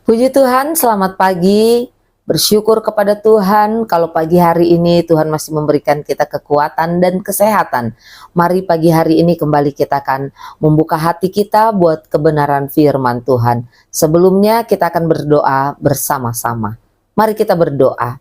Puji Tuhan, selamat pagi. Bersyukur kepada Tuhan kalau pagi hari ini Tuhan masih memberikan kita kekuatan dan kesehatan. Mari pagi hari ini kembali kita akan membuka hati kita buat kebenaran firman Tuhan. Sebelumnya kita akan berdoa bersama-sama. Mari kita berdoa.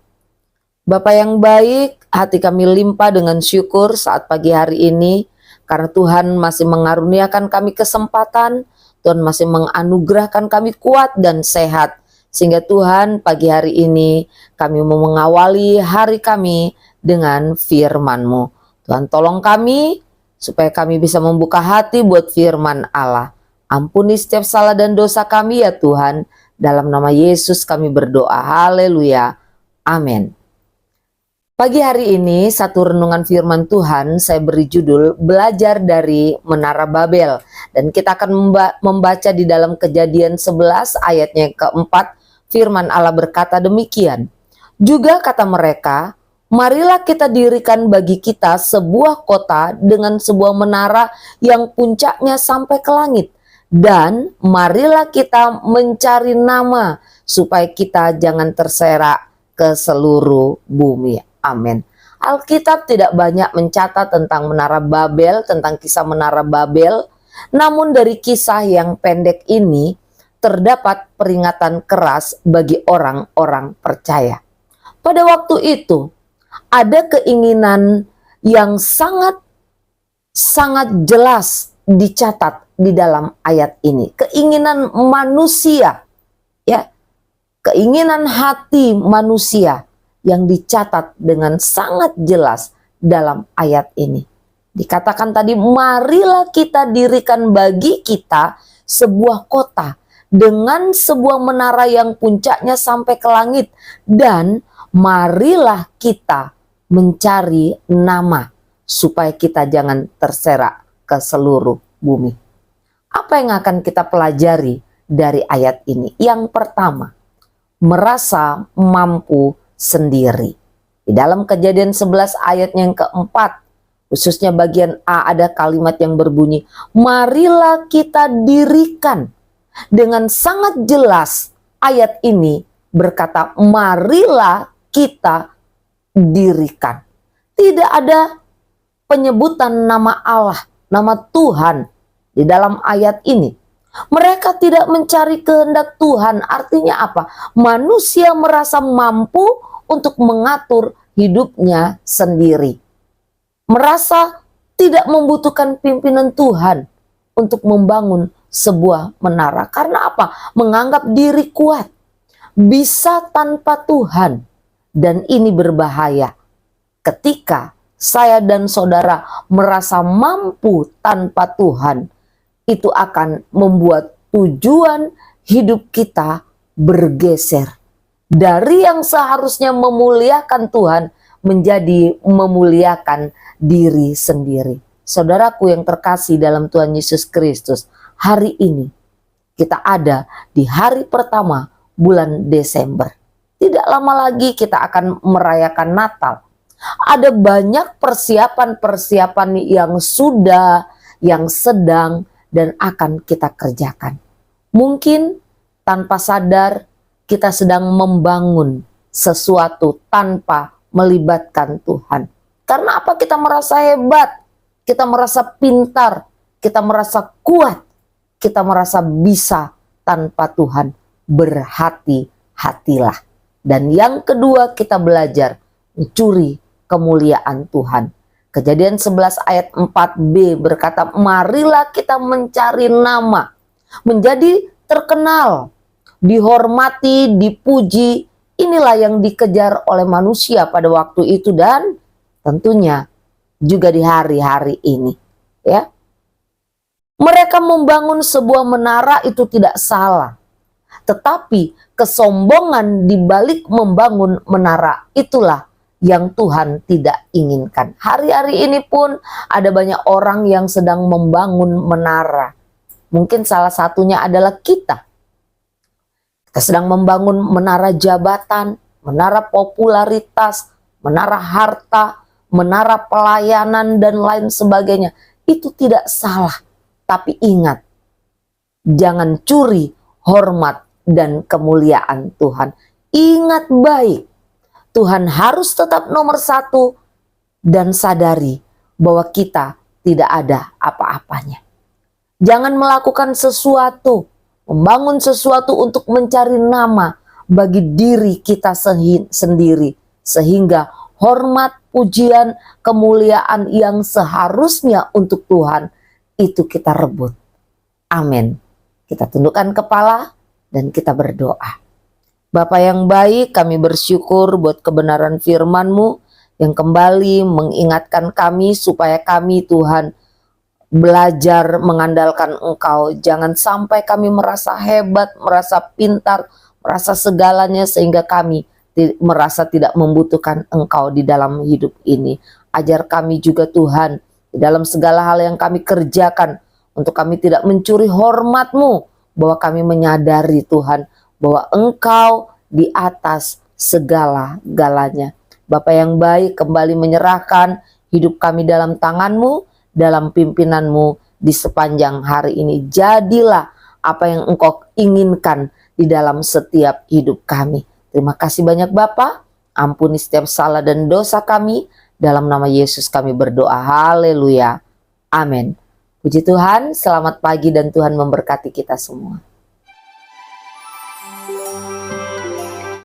Bapa yang baik, hati kami limpah dengan syukur saat pagi hari ini karena Tuhan masih mengaruniakan kami kesempatan, Tuhan masih menganugerahkan kami kuat dan sehat. Sehingga Tuhan pagi hari ini kami mau mengawali hari kami dengan firman-Mu. Tuhan tolong kami supaya kami bisa membuka hati buat firman Allah. Ampuni setiap salah dan dosa kami ya Tuhan. Dalam nama Yesus kami berdoa. Haleluya. Amin. Pagi hari ini satu renungan firman Tuhan saya beri judul Belajar dari Menara Babel. Dan kita akan membaca di dalam Kejadian 11 ayatnya yang keempat. Firman Allah berkata demikian. Juga kata mereka, marilah kita dirikan bagi kita sebuah kota dengan sebuah menara yang puncaknya sampai ke langit. Dan marilah kita mencari nama supaya kita jangan terserak ke seluruh bumi. Amin. Alkitab tidak banyak mencatat tentang Menara Babel, tentang kisah Menara Babel. Namun dari kisah yang pendek ini terdapat peringatan keras bagi orang-orang percaya. Pada waktu itu ada keinginan yang sangat jelas dicatat di dalam ayat ini. Keinginan manusia, ya, keinginan hati manusia yang dicatat dengan sangat jelas dalam ayat ini. Dikatakan tadi, marilah kita dirikan bagi kita sebuah kota dengan sebuah menara yang puncaknya sampai ke langit. Dan marilah kita mencari nama supaya kita jangan terserak ke seluruh bumi. Apa yang akan kita pelajari dari ayat ini? Yang pertama, merasa mampu sendiri. Di dalam Kejadian 11 ayat yang keempat, khususnya bagian A, ada kalimat yang berbunyi, marilah kita dirikan. Dengan sangat jelas ayat ini berkata, marilah kita dirikan. Tidak ada penyebutan nama Allah, nama Tuhan di dalam ayat ini. Mereka tidak mencari kehendak Tuhan. Artinya apa? Manusia merasa mampu untuk mengatur hidupnya sendiri. Merasa tidak membutuhkan pimpinan Tuhan untuk membangun sebuah menara. Karena apa? Menganggap diri kuat, bisa tanpa Tuhan. Dan ini berbahaya. Ketika saya dan saudara merasa mampu tanpa Tuhan, itu akan membuat tujuan hidup kita bergeser. Dari yang seharusnya memuliakan Tuhan menjadi memuliakan diri sendiri. Saudaraku yang terkasih dalam Tuhan Yesus Kristus, hari ini kita ada di hari pertama bulan Desember. Tidak lama lagi kita akan merayakan Natal. Ada banyak persiapan-persiapan yang sudah, yang sedang, dan akan kita kerjakan. Mungkin tanpa sadar kita sedang membangun sesuatu tanpa melibatkan Tuhan. Karena apa? Kita merasa hebat, kita merasa pintar, kita merasa kuat, kita merasa bisa tanpa Tuhan. Berhati-hatilah. Dan yang kedua, kita belajar mencuri kemuliaan Tuhan. Kejadian 11 ayat 4b berkata, marilah kita mencari nama, menjadi terkenal, dihormati, dipuji. Inilah yang dikejar oleh manusia pada waktu itu dan tentunya juga di hari-hari ini, ya. Mereka membangun sebuah menara itu tidak salah. Tetapi kesombongan di balik membangun menara itulah yang Tuhan tidak inginkan. Hari-hari ini pun ada banyak orang yang sedang membangun menara. Mungkin salah satunya adalah kita. Kita sedang membangun menara jabatan, menara popularitas, menara harta, menara pelayanan dan lain sebagainya. Itu tidak salah. Tapi ingat, Jangan curi hormat dan kemuliaan Tuhan. Ingat baik, Tuhan harus tetap nomor satu, dan sadari bahwa kita tidak ada apa-apanya. Jangan melakukan sesuatu, membangun sesuatu untuk mencari nama bagi diri kita sendiri, sehingga hormat, pujian, kemuliaan yang seharusnya untuk Tuhan itu kita rebut. Amin. Kita tundukkan kepala dan kita berdoa. Bapa yang baik, kami bersyukur buat kebenaran firman-Mu yang kembali mengingatkan kami supaya kami, Tuhan, belajar mengandalkan Engkau. Jangan sampai kami merasa hebat, merasa pintar, merasa segalanya sehingga kami merasa tidak membutuhkan Engkau di dalam hidup ini. Ajar kami juga Tuhan, di dalam segala hal yang kami kerjakan, untuk kami tidak mencuri hormat-Mu, bahwa kami menyadari Tuhan, bahwa Engkau di atas segala-galanya. Bapa yang baik, kembali menyerahkan hidup kami dalam tangan-Mu, dalam pimpinan-Mu di sepanjang hari ini. Jadilah apa yang Engkau inginkan di dalam setiap hidup kami. Terima kasih banyak Bapa, ampuni setiap salah dan dosa kami. Dalam nama Yesus kami berdoa, haleluya, amin. Puji Tuhan, selamat pagi dan Tuhan memberkati kita semua.